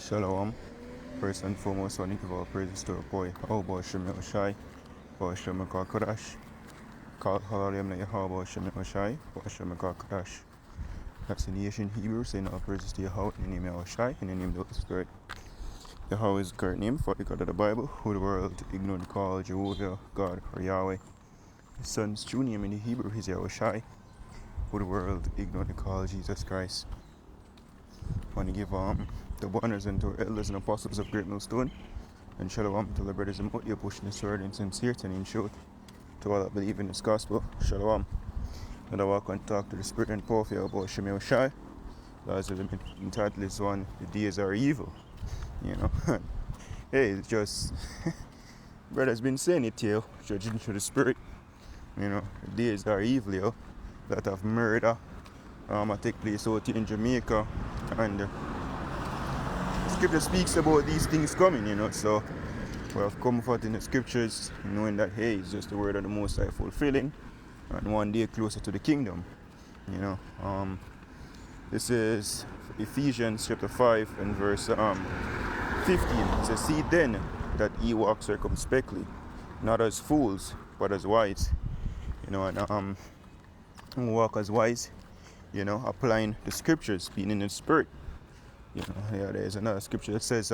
Shalom. First and foremost, I want to give all praises to our boy, Yahweh Shem Yahushai, Shem Kodash. Call him Yahweh Shem Yahushai, Shem Kodash. That's in the ancient Hebrew, saying all praises to Yahweh in the name of Yahushai, in the name of the Holy Spirit. Yahweh is the correct name for the God of the Bible, who the world ignorant call Jehovah, God, or Yahweh. His son's true name in the Hebrew is Yahushai, who the world ignorant call Jesus Christ. I want to give the honors unto our elders and apostles of Great Millstone, and shalom to the brothers and out pushing this word in sincerity and in truth. To all that believe in this gospel, shalom. And I walk and talk to the spirit and power of Yahweh Shem Yahushai. As the entitled is one, the days are evil. You know. Hey, it's just brother's been saying it here, judging through the spirit. You know, the days are evil, yo. That of murder take place out in Jamaica, and scripture speaks about these things coming, you know. So we have comfort in the scriptures, knowing that hey, it's just the word of the Most High fulfilling, and one day closer to the kingdom, you know. This is Ephesians chapter 5 and verse 15. It says, "See then that ye walk circumspectly, not as fools, but as wise." You know, and walk as wise, you know, applying the scriptures, being in the spirit. You know, yeah, there's another scripture that says,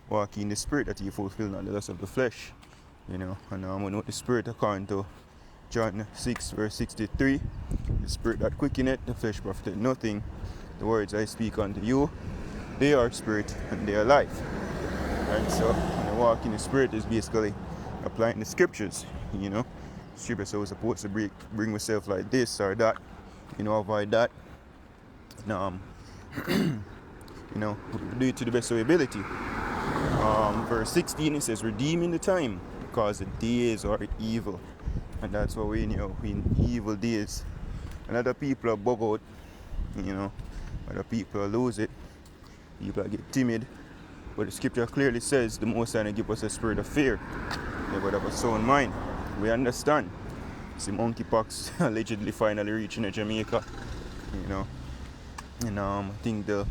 walk in the spirit that you fulfill not the lust of the flesh. You know, and we know the spirit according to John 6 verse 63. The spirit that quickeneth, the flesh profiteth nothing. The words I speak unto you, they are spirit and they are life. And so when I walk in the spirit is basically applying the scriptures, you know. Scripture so we're supposed to bring myself like this or that, you know, avoid that. And, you know, do it to the best of your ability. Verse 16 it says, "Redeeming the time, because the days are evil." And that's what we know, in evil days. And other people are bug out, you know, other people lose it, people get timid. But the scripture clearly says the Most High give us a spirit of fear, but have a sound mind. We understand. See monkeypox allegedly finally reaching Jamaica, you know. And I think the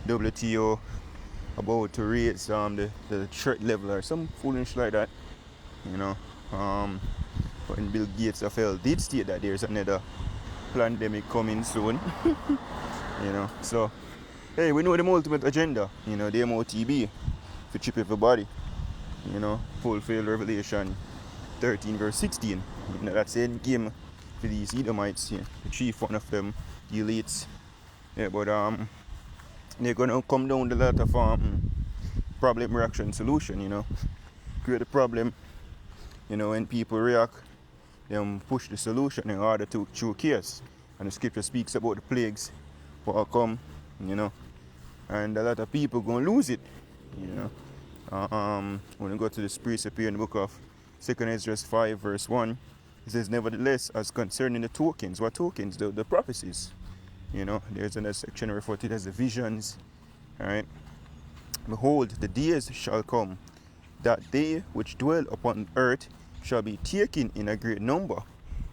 WTO about to raise the threat level or some foolish like that, you know. When Bill Gates of hell did state that there's another pandemic coming soon, you know. So hey, we know the ultimate agenda, you know, the MOTB, to chip everybody, you know, fulfill Revelation 13 verse 16. You know, that's the end game for these Edomites, yeah. The chief one of them, the elites. Yeah, but they're gonna come down with a lot of problem reaction solution, you know. Create a problem, you know, when people react, they push the solution in order to true chaos. And the scripture speaks about the plagues what will come, you know. And a lot of people gonna lose it, you know. When you go to the precept here in the book of 2 Ezra 5 verse 1, it says, "Nevertheless, as concerning the tokens," what tokens? The prophecies. You know, there's another section referred to as the visions. Alright. "Behold, the days shall come, that they which dwell upon earth shall be taken in a great number."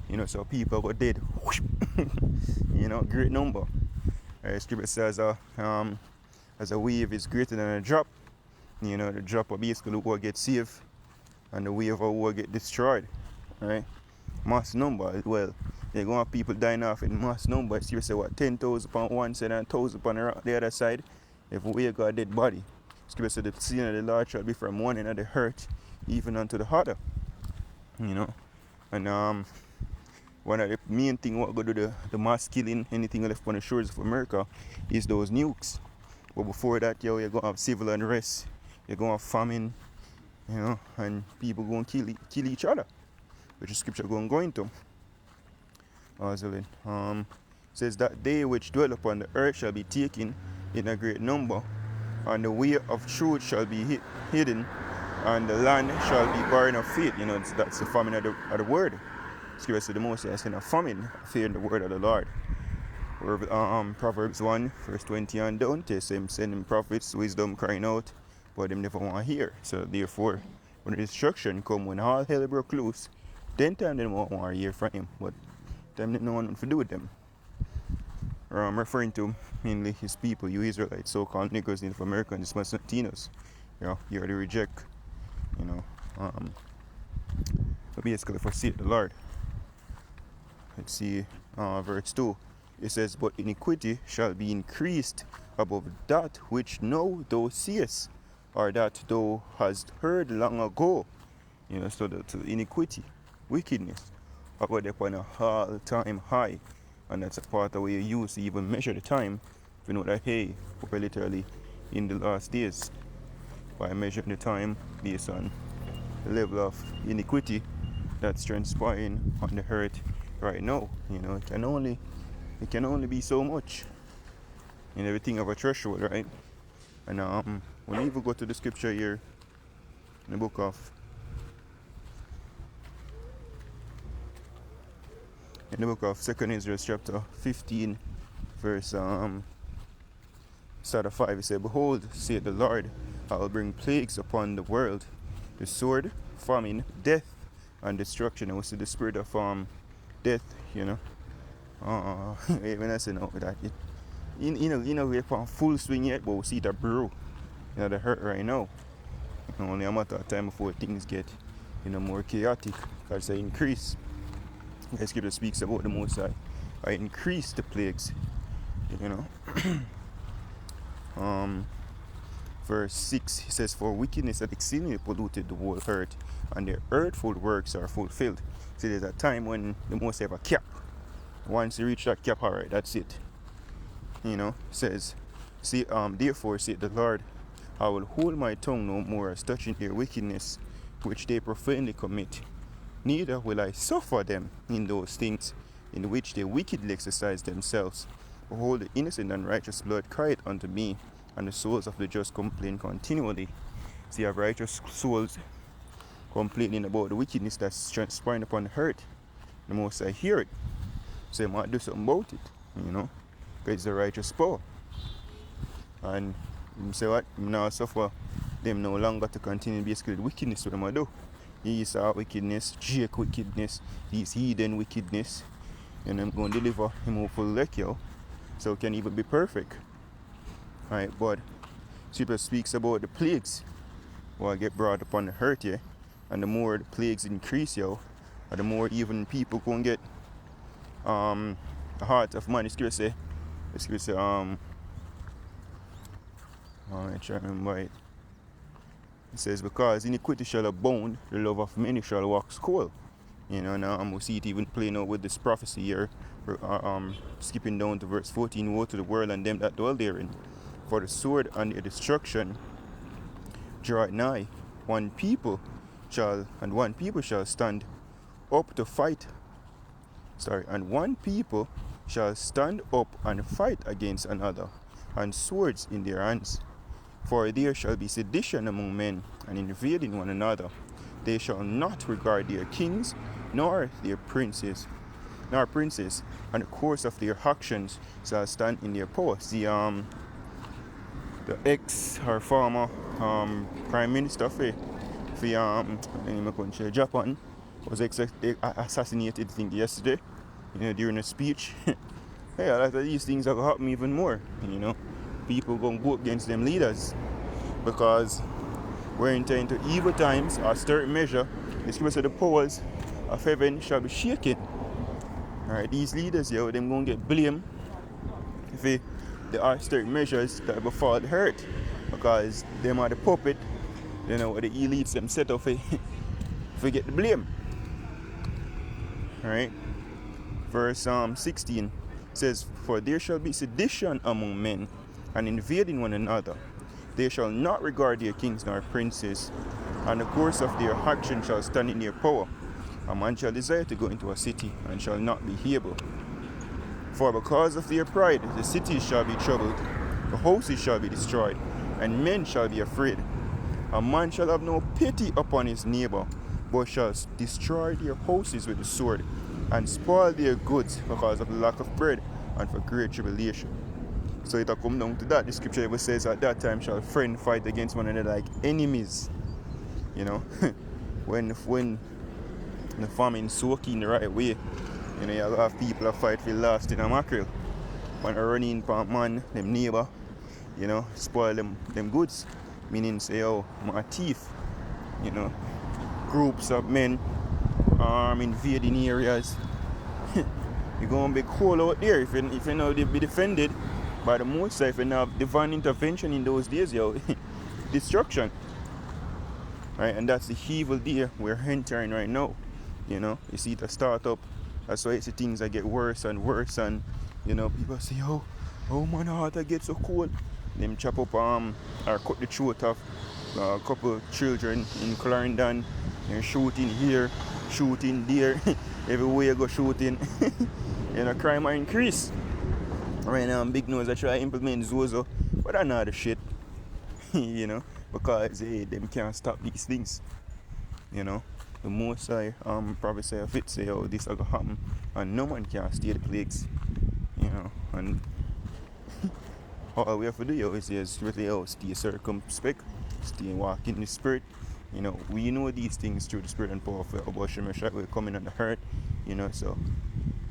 You know, so people go dead. You know, great number. Scripture says as a wave is greater than a drop. You know, the drop of basically who get saved, and the wave of who get destroyed. Right? Mass number as well. They're going to have people dying off in mass number. You say what, 10,000 upon one side and 1,000 upon the other side. If we got a dead body, Scripture said the sin of the Lord shall be from one end of the hurt even unto the other. You know. And one of the main thing what go do the mass killing, anything left on the shores of America, is those nukes. But before that, you're going to have civil unrest, you're going to have famine, you know, and people going to kill each other, which the scripture going to go into. Says that they which dwell upon the earth shall be taken in a great number, and the way of truth shall be hidden, and the land shall be barren of faith. You know, that's the famine of the word. Scripture said the Most High send a famine, fear in the word of the Lord. Proverbs 1 verse 20 and down, says him sending prophets, wisdom crying out, but them never want to hear. So therefore, when the destruction come, when all hell broke loose, then time they won't want to hear from him, but them didn't know what to do with them. referring to mainly his people, you Israelites, so-called Negroes, Native Americans, Latinos. You already reject, you know. But basically, for see the Lord. Let's see, verse 2. It says, but iniquity shall be increased above that which now thou seest, or that thou hast heard long ago. So the iniquity, wickedness, about upon a all-time high. And that's a part of what you use to even measure the time. If you know that, hey, we're literally in the last days by measuring the time based on the level of iniquity that's transpiring on the earth right now. It can only be so much. And everything of a threshold, right? And when you even go to the scripture here in the book of Second Ezra chapter 15, verse start of 5, it said, behold, saith the Lord, I will bring plagues upon the world, the sword, famine, death, and destruction. And we see the spirit of death, when I say no that we're on full swing yet, but we see it brew. The hurt right now. Only a matter of time before things get more chaotic. Because I increase. The scripture speaks about the Most High. I increase the plagues. Verse 6, he says, for wickedness had exceedingly polluted the whole earth, and their earthful works are fulfilled. See, there's a time when the Most High have a cap. Once you reach that cap, alright, that's it. Says, see, therefore, saith the Lord, I will hold my tongue no more as touching their wickedness, which they profanely commit. Neither will I suffer them in those things in which they wickedly exercise themselves. Behold, the innocent and righteous blood cried unto me, and the souls of the just complain continually. See, you have righteous souls complaining about the wickedness that's transpiring upon the earth. The Most I hear it, so I might do something about it, because it's the righteous power. And you say what? Now suffer them no longer to continue basically the wickedness what them do. Esau wickedness, Jake wickedness, these heathen wickedness, and I'm going to deliver him out for the so it can even be perfect. Right, but Scripture speaks about the plagues will get brought upon the earth here, and the more the plagues increase, or the more even people go and get the heart of man. The Scripture say, I'm trying to remember it. It says, because iniquity shall abound, the love of many shall wax cold. Now we see it even playing out with this prophecy here. Skipping down to verse 14, woe to the world and them that dwell therein. For the sword and their destruction draw nigh. One people shall stand up to fight. And one people shall stand up and fight against another, and swords in their hands. For there shall be sedition among men, and invading one another. They shall not regard their kings, nor their princes, and the course of their actions shall stand in their power. See, the ex or former prime minister for my country, Japan, was assassinated, I think, yesterday, during a speech. Hey, a lot of these things are going to happen even more, People going to go against them leaders because we're entering into evil times. A certain measure, the scripture said the powers of heaven shall be shaken. Alright, these leaders here, them going to get blamed if there are certain measures that befall the earth, because them are the puppet, the elites them set up for get the blame. Alright, verse 16 says, for there shall be sedition among men, and invading one another. They shall not regard their kings nor princes, and the course of their action shall stand in their power. A man shall desire to go into a city, and shall not be able. For because of their pride, the cities shall be troubled, the houses shall be destroyed, and men shall be afraid. A man shall have no pity upon his neighbor, but shall destroy their houses with the sword, and spoil their goods because of the lack of bread, and for great tribulation. So it'll come down to that. The scripture ever says, at that time shall friends fight against one another like enemies. When the famine soak in the right way, you'll have people that fight for last in a mackerel. when a running pan man, them neighbor, you know, spoil them goods. Meaning say, oh, my thief, you know, groups of men invading areas. You're gonna be cold out there if you know they be defended by the most if you have divine intervention in those days, yo. Destruction. Right, and that's the evil day we're entering right now. You know, you see the startup, that's why you see things that get worse and worse, and you know, people say, oh man, how that get so cold. Them chop up or cut the throat of a couple children in Clarendon, and shooting here, shooting there, everywhere you go shooting. You know, crime might increase. Right now, Big Nose I try to implement Zozo, but I know the shit. You know, because them can't stop these things. You know, the most I probably say if it say, oh, this will happen, and no man can stay the plagues. You know, and all we have to do is really stay circumspect, stay walk in the spirit. You know, we know these things through the spirit and power of Abba Shem Shai. We're coming on the hurt, you know, so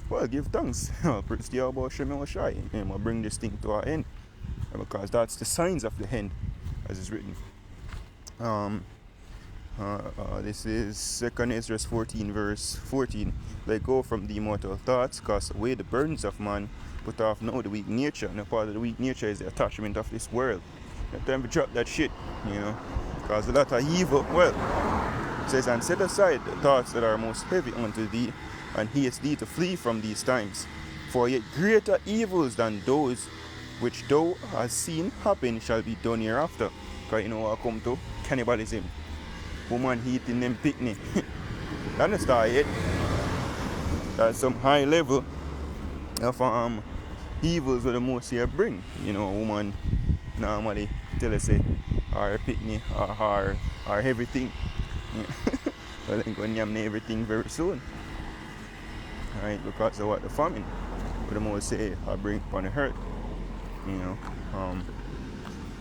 well, give thanks. Praise the Abba Shem Shai. And we'll bring this thing to our end. Because that's the signs of the end, as is written. This is 2 Ezra 14 verse 14. Let go from the immortal thoughts, cast away the burdens of man, put off now the weak nature. And a part of the weak nature is the attachment of this world. It's time to drop that shit, you know, because a lot of evil. Well, it says, and set aside the thoughts that are most heavy unto thee, and haste thee to flee from these times. For yet greater evils than those which thou hast seen happen shall be done hereafter. Because you know what I come to? Cannibalism. Woman eating them picnic. That's not start yet. That's some high level of evils that the most here bring. You know, a woman normally tell us say our picnic or everything. Well, I'm going to name everything very soon. Right, because of what the famine. But the most say I bring upon the hurt. You know.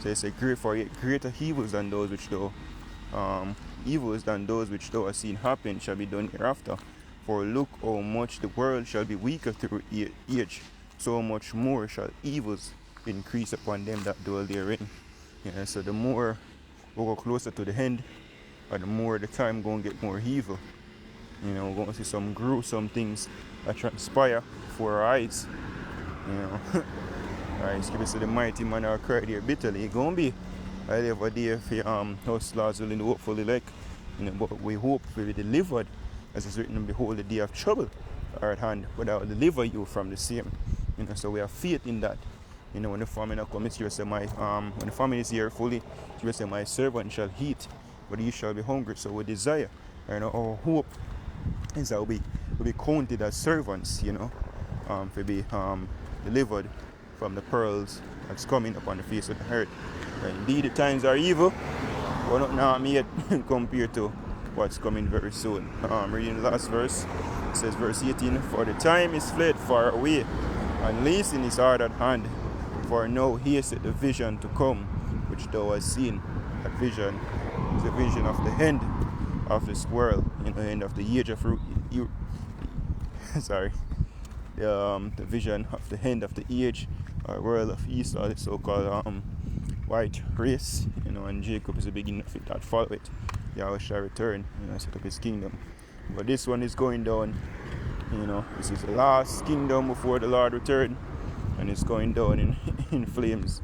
So it's a greater evils than those which thou hast seen happen shall be done hereafter. For look how much the world shall be weaker through age, so much more shall evils increase upon them that dwell therein. Yeah, so the more we go closer to the end, or the more the time going to get more evil. You know, we're going to see some gruesome things that transpire before our eyes. You know. Alright, so the mighty man are cried here bitterly. It's going to be a day of a day for us Lord's willing, hopefully, like, you know, but we hope to be delivered, as it's written, behold, the day of trouble are at hand, but I will deliver you from the same. You know, so we have faith in that. You know, when the famine comes, you say when the famine is here fully, you say my servant shall eat, but he shall be hungry. So we desire, you know, our hope is that we'll be counted as servants, you know, to be delivered from the pearls that's coming upon the face of the earth. And indeed, the times are evil, but not now yet compared to what's coming very soon. Reading the last verse, it says, verse 18, for the time is fled far away, and leasing is hard at hand. For now here's the vision to come, which thou hast seen. That vision is the vision of the end of this world, the end of the age of the vision of the end of the age or world of Esau, the so-called white race, and Jacob is the beginning of it that follow it. Yahweh shall return, set up his kingdom. But this one is going down, this is the last kingdom before the Lord return, and it's going down in flames,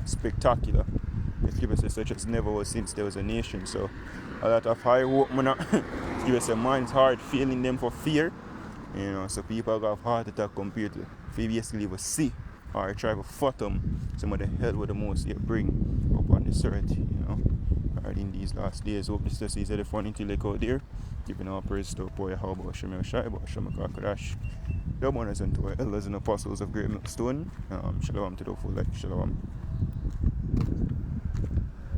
spectacular. The scripture says such as never was since there was a nation. So a lot of high hope, give us a man's heart feeling them for fear. So people have heart attack compared to basically was see or try to fathom some of the hell with the most you bring upon this earth, Alright, in these last days. Hope this is the funny intellect out there. Giving our praise to Poya Haba Shemel Shai, Shema Kakadash. The honors unto our elders and apostles of Great Millstone. Shalom to the full life. Shalom.